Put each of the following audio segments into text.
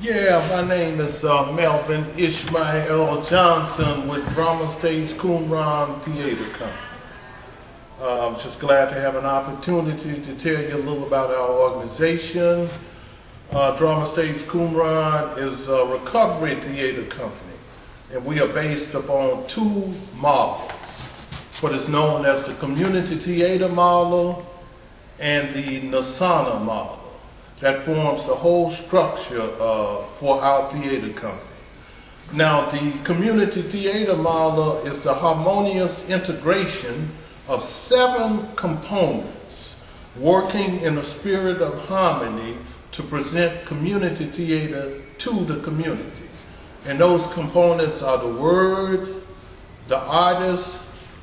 Yeah, my name is Melvin Ishmael Johnson with Drama Stage Qumran Theater Company. I'm just glad to have an opportunity to tell you a little about our organization. Drama Stage Qumran is a recovery theater company, and we are based upon two models, what is known as the community theater model and the Nasana model. That forms the whole structure for our theater company. Now, the community theater model is the harmonious integration of 7 components working in a spirit of harmony to present community theater to the community. And those components are the word, the artist,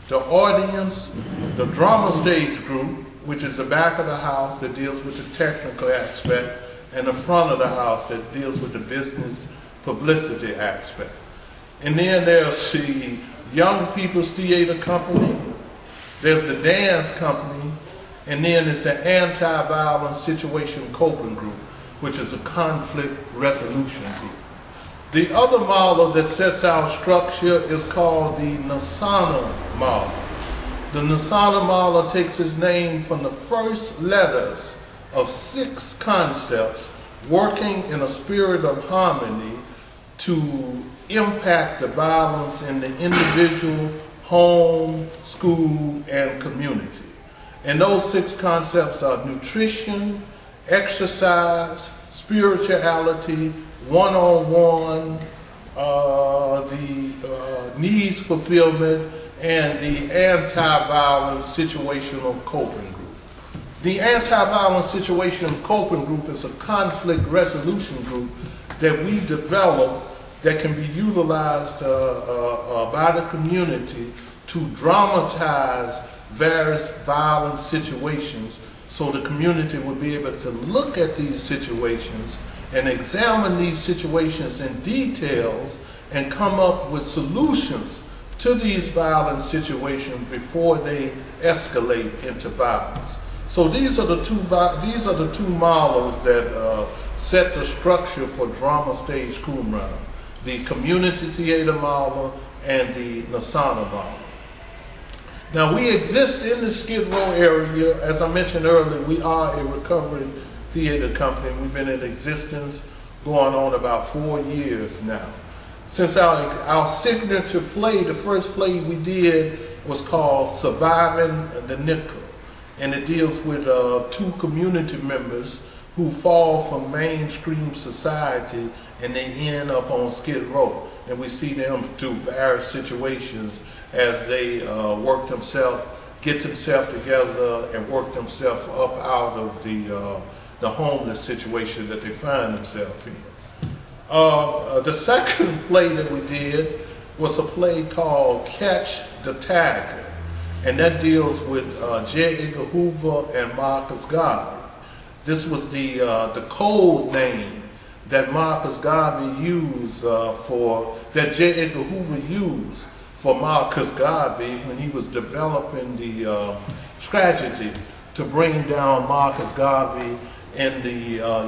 the audience, the drama stage group, which is the back of the house that deals with the technical aspect, and the front of the house that deals with the business publicity aspect. And then there's the Young People's Theater Company, there's the dance company, and then there's the anti-violence situation coping group, which is a conflict resolution group. The other model that sets our structure is called the Nasana model. The Nasana model takes its name from the first letters of 6 concepts working in a spirit of harmony to impact the violence in the individual, home, school, and community. And those 6 concepts are nutrition, exercise, spirituality, one-on-one, the needs fulfillment, and the anti-violence situational coping group. The anti-violence situational coping group is a conflict resolution group that we develop that can be utilized by the community to dramatize various violent situations so the community would be able to look at these situations and examine these situations in details and come up with solutions to these violent situations before they escalate into violence. So these are the two models that set the structure for Drama Stage Qumran: the community theater model and the Nasana model. Now, we exist in the Skid Row area. As I mentioned earlier, we are a recovery theater company. We've been in existence going on about 4 years now. Since our signature play, the first play we did was called Surviving the Nickel. And it deals with 2 community members who fall from mainstream society and they end up on Skid Row. And we see them through various situations as they get themselves together and work themselves up out of the homeless situation that they find themselves in. The second play that we did was a play called Catch the Tiger, and that deals with J. Edgar Hoover and Marcus Garvey. This was the code name that Marcus Garvey used that J. Edgar Hoover used for Marcus Garvey when he was developing the strategy to bring down Marcus Garvey and the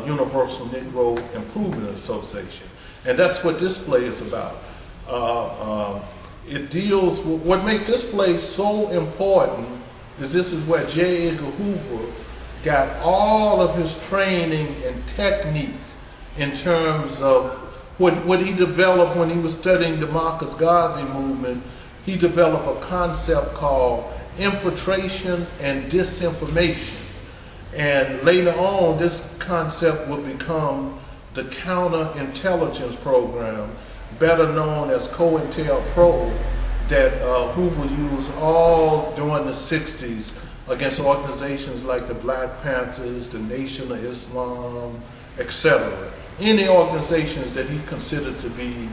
Universal Negro Improvement Association. And that's what this play is about. It deals with, what makes this play so important is this is where J. Edgar Hoover got all of his training and techniques in terms of what he developed when he was studying the Marcus Garvey movement. He developed a concept called infiltration and disinformation. And later on, this concept would become the counterintelligence program, better known as COINTELPRO, that Hoover used all during the 60s against organizations like the Black Panthers, the Nation of Islam, etc. Any organizations that he considered to be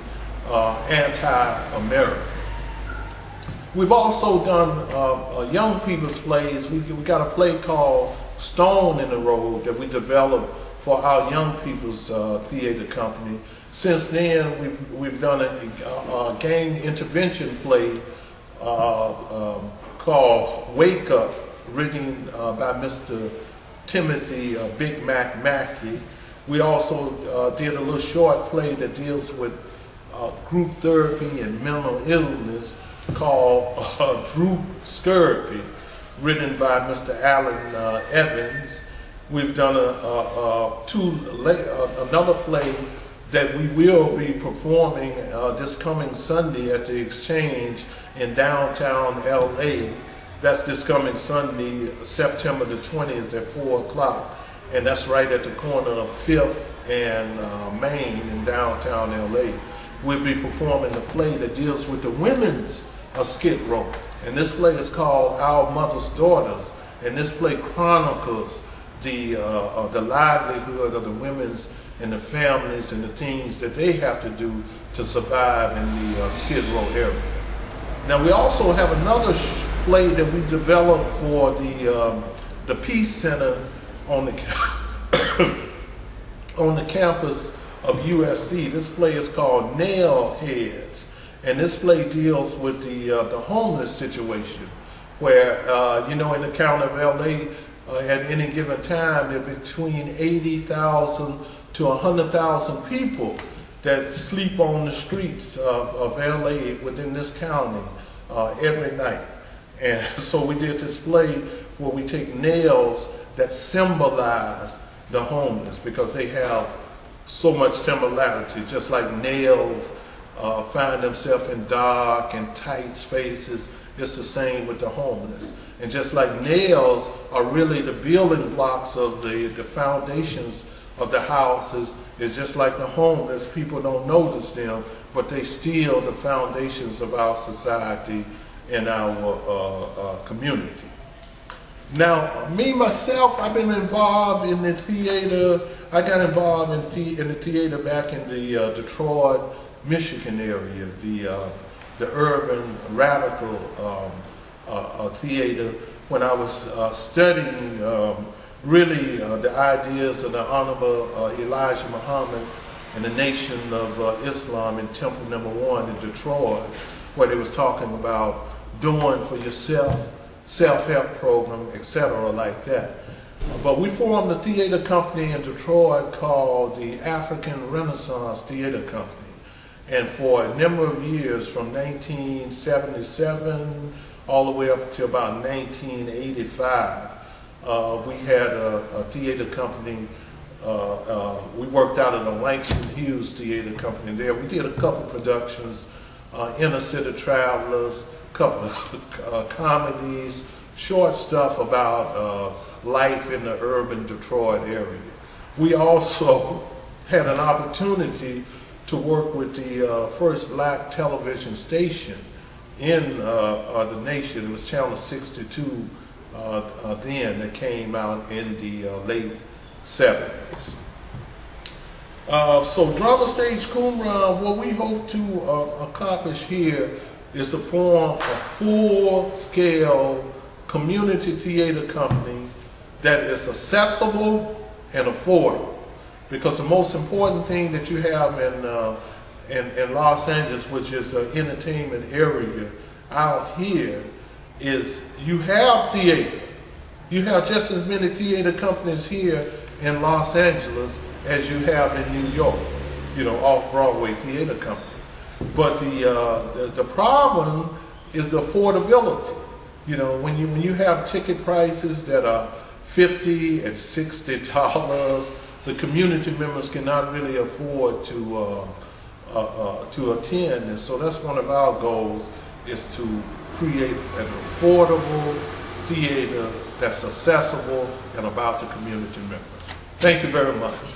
anti-American. We've also done young people's plays. We got a play called Stone in the Road that we developed for our young people's theater company. Since then, we've done a gang intervention play called Wake Up, written by Mr. Timothy Big Mac Mackey. We also did a little short play that deals with group therapy and mental illness called Droop Scurvy, written by Mr. Alan Evans. We've done another play that we will be performing this coming Sunday at the Exchange in downtown LA. That's this coming Sunday, September the 20th at 4 o'clock. And that's right at the corner of 5th and Main in downtown LA. We'll be performing a play that deals with the women's Skid Row. And this play is called Our Mother's Daughters. And this play chronicles the livelihood of the women's and the families and the things that they have to do to survive in the Skid Row area. Now we also have another play that we developed for the Peace Center on the on the campus of USC. This play is called Nail Heads, and this play deals with the homeless situation, where you know, in the county of LA, at any given time, there are between 80,000 to 100,000 people that sleep on the streets of LA within this county every night. And so we did this play where we take nails that symbolize the homeless, because they have so much similarity. Just like nails find themselves in dark and tight spaces, it's the same with the homeless. And just like nails are really the building blocks of the foundations of the houses, it's just like the homeless. People don't notice them, but they steal the foundations of our society and our community. Now, me, myself, I've been involved in the theater. I got involved in the theater back in the Detroit, Michigan area, the urban radical theater, when I was studying really the ideas of the Honorable Elijah Muhammad and the Nation of Islam in Temple No. 1 in Detroit, where they was talking about doing for yourself, self-help program, etc. like that. But we formed a theater company in Detroit called the African Renaissance Theater Company. And for a number of years, from 1977 all the way up to about 1985, we had a theater company. We worked out of the Langston Hughes Theater Company there. We did a couple productions, Inner City Travelers, a couple of comedies, short stuff about life in the urban Detroit area. We also had an opportunity to work with the first black television station in the nation. It was Channel 62 then, that came out in the late 70s. So Drama Stage Qumran, what we hope to accomplish here is to form a full-scale community theater company that is accessible and affordable. Because the most important thing that you have in Los Angeles, which is an entertainment area out here, is you have theater. You have just as many theater companies here in Los Angeles as you have in New York, you know, off-Broadway theater company. But the problem is the affordability. You know, when you have ticket prices that are $50 and $60, the community members cannot really afford to attend. And so that's one of our goals, is to create an affordable theater that's accessible and about the community members. Thank you very much.